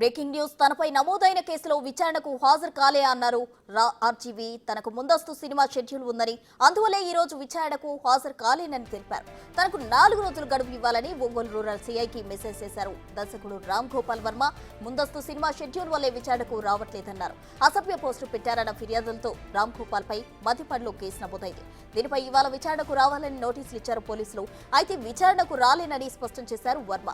Breaking news తనపై నమోదైన కేసులో విచారణకు హాజరు కాలే అన్నారు ఆర్జీవీ. తనకు ముందస్తు సినిమా షెడ్యూల్ ఉందని, అందువల్లే ఈ రోజు విచారణకు హాజరు కాలేనని తెలిపారు. తనకు 4 రోజులు గడువు ఇవ్వాలని ఒంగోలు రూరల్ సీఐకి మెసేజ్ చేశారు. దర్శకుడు రామ్ గోపాల్ వర్మ ముందస్తు సినిమా షెడ్యూల్ వల్లే విచారణకు రావట్లేదన్నారు. అసభ్య పోస్టు పెట్టారన్న ఫిర్యాదులతో రామ్ గోపాల్ పై మధ్యపడిలో కేసు నమోదైంది. దీనిపై ఇవాళ విచారణకు రావాలని నోటీసులు ఇచ్చారు పోలీసులు. అయితే విచారణకు రాలేనని స్పష్టం చేశారు వర్మ.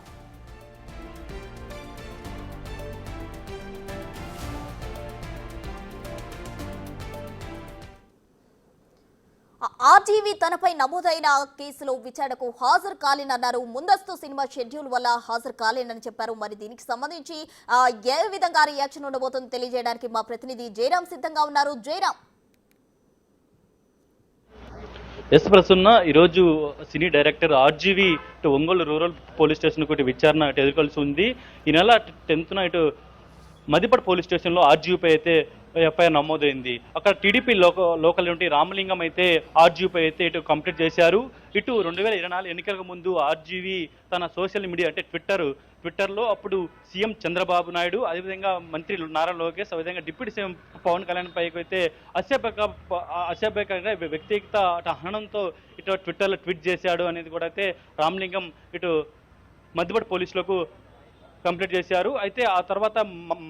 ఆర్జీవీ తనపై నమోదైన కేసులో విచారణకు హాజరు కాలేనన్నారు. ముందస్తు సినిమా షెడ్యూల్ వల్ల హాజరు కాలేనని చెప్పారు. మరి దీనికి సంబంధించి ఏ విధంగా రియాక్షన్ ఉండబోతుందో తెలియజేయడానికి మా ప్రతినిధి జయరాం సిద్ధంగా ఉన్నారు. జయరాం. ఎస్ ప్రసన్న, ఈరోజు సినీ director RGV Ongole rural police station ఒకటి విచారణ ఎదుర్కొల్సి ఉంది. ఈ నెల 10న మదిపట్ పోలీస్ స్టేషన్లో ఆర్జీవీపై అయితే ఎఫ్ఐఆర్ నమోదైంది. అక్కడ టీడీపీ లోకల్ నుండి రామలింగం అయితే ఆర్జీవీపై అయితే ఇటు కంప్లీట్ చేశారు. ఇటు 2024 ఎన్నికలకు ముందు ఆర్జీవీ తన సోషల్ మీడియా అంటే ట్విట్టర్లో అప్పుడు సీఎం చంద్రబాబు నాయుడు, అదేవిధంగా మంత్రి నారా లోకేష్, అదేవిధంగా డిప్యూటీ సీఎం పవన్ కళ్యాణ్ పైకి అయితే అసభ్యకంగా వ్యక్తిగత హనంతో ఇటు ట్విట్టర్లో ట్వీట్ చేశాడు అనేది కూడా అయితే రామలింగం ఇటు మధ్యపట్ పోలీసులకు కంప్లీట్ చేశారు. అయితే ఆ తర్వాత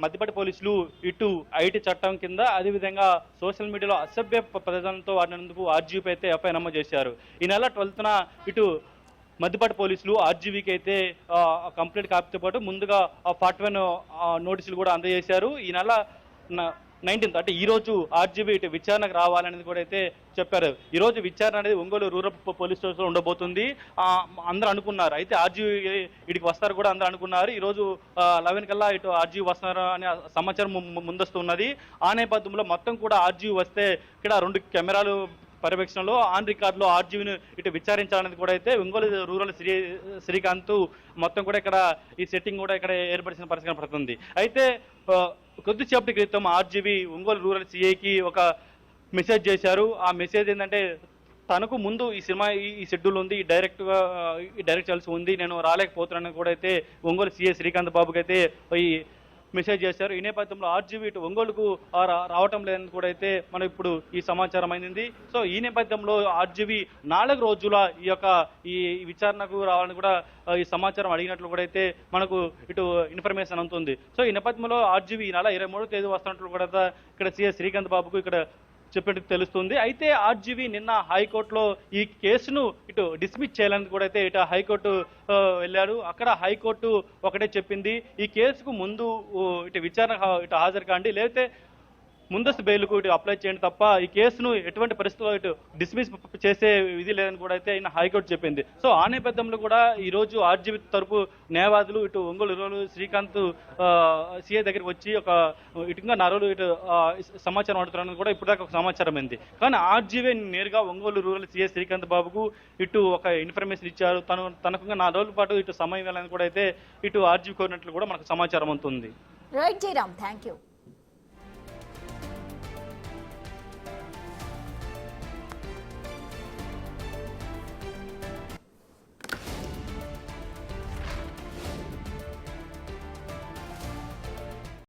మధ్యపటి పోలీసులు ఇటు ఐటీ చట్టం కింద, అదేవిధంగా సోషల్ మీడియాలో అసభ్య ప్రదర్శనతో వాడినందుకు ఆర్జీవీపై అయితే ఎఫ్ఐఆర్ నమోదు చేశారు. ఈ నెల 12న ఇటు మధ్యపటి పోలీసులు ఆర్జీవీకి అయితే కంప్లీట్ కాపీతో పాటు ముందుగా 41 నోటీసులు కూడా అందజేశారు. ఈ నెల 19th అంటే ఈ రోజు ఆర్జీవీ ఇటు విచారణకు రావాలనేది కూడా అయితే చెప్పారు. ఈ రోజు విచారణ అనేది ఒంగోలు రూరల్ పోలీస్ స్టేషన్లో ఉండబోతుంది. అందరూ అనుకున్నారు, అయితే ఆర్జీవీ ఇటుకి వస్తారు కూడా అందరూ అనుకున్నారు. ఈ రోజు 11 కల్లా ఇటు ఆర్జీవీ వస్తున్నారు అనే సమాచారం ముందస్తు ఉన్నది. ఆ నేపథ్యంలో మొత్తం కూడా ఆర్జీవీ వస్తే ఇక్కడ 2 కెమెరాలు పర్యవేక్షణలో ఆన్ రికార్డులో ఆర్జీవీని ఇటు విచారించాలనేది కూడా అయితే ఒంగోలు రూరల్ శ్రీకాంత్ మొత్తం కూడా ఇక్కడ ఈ సెట్టింగ్ కూడా ఇక్కడ ఏర్పడిన పరిస్థితి కనపడుతుంది. అయితే కొద్దిసేపటి క్రితం ఆర్జీవీ ఒంగోలు రూరల్ సిఐకి ఒక మెసేజ్ చేశారు. ఆ మెసేజ్ ఏంటంటే, తనకు ముందు ఈ సినిమా ఈ షెడ్యూల్ ఉంది, డైరెక్ట్ చేయాల్సి ఉంది, నేను రాలేకపోతున్నానని కూడా అయితే ఒంగోలు సిఐ శ్రీకాంత్ బాబుకి అయితే ఈ మెసేజ్ చేశారు. ఈ నేపథ్యంలో ఆర్జీవీ ఇటు ఒంగోలుకు రావటం లేదని కూడా అయితే మనకు ఇప్పుడు ఈ సమాచారం అయింది. సో ఈ నేపథ్యంలో ఆర్జీవీ 4 రోజుల ఈ విచారణకు రావాలని కూడా ఈ సమాచారం అడిగినట్లు కూడా అయితే మనకు ఇటు ఇన్ఫర్మేషన్ అందుతుంది. సో ఈ నేపథ్యంలో ఆర్జీవీ ఈ నెల 23వ తేదీ వస్తున్నట్లు కూడా ఇక్కడ సిఐ శ్రీకాంత్ బాబుకు ఇక్కడ చెప్పినట్టు తెలుస్తుంది. అయితే ఆర్జీవీ నిన్న హైకోర్టులో ఈ కేసును ఇటు డిస్మిస్ చేయాలని కూడా అయితే ఇటు హైకోర్టు వెళ్ళాడు. అక్కడ హైకోర్టు ఒకటే చెప్పింది, ఈ కేసుకు ముందు ఇటు విచారణ ఇటు హాజరు కాండి, లేకపోతే ముందస్తు బెయిల్కు ఇటు అప్లై చేయండి తప్ప ఈ కేసును ఎటువంటి పరిస్థితుల్లో ఇటు డిస్మిస్ చేసే విధి లేదని కూడా అయితే ఆయన హైకోర్టు చెప్పింది. సో ఆ నేపథ్యంలో కూడా ఈ రోజు ఆర్జీవీ తరపు న్యాయవాదులు ఇటు ఒంగోలు శ్రీకాంత్ సిఐ దగ్గరికి వచ్చి ఇటుగా 4 రోజులు ఇటు సమాచారం అడుగుతున్నారని కూడా ఇప్పుడు దాకా ఒక సమాచారం అయింది. కానీ ఆర్జీవీ నేరుగా ఒంగోలు రూరల్ సిఐ శ్రీకాంత్ బాబుకు ఇటు ఒక ఇన్ఫర్మేషన్ ఇచ్చారు. తనకు 4 రోజుల పాటు ఇటు సమయం ఇవ్వాలని కూడా అయితే ఇటు ఆర్జీవీ కోరినట్లు కూడా మనకు సమాచారం అవుతుంది. Right Jayaram, thank you.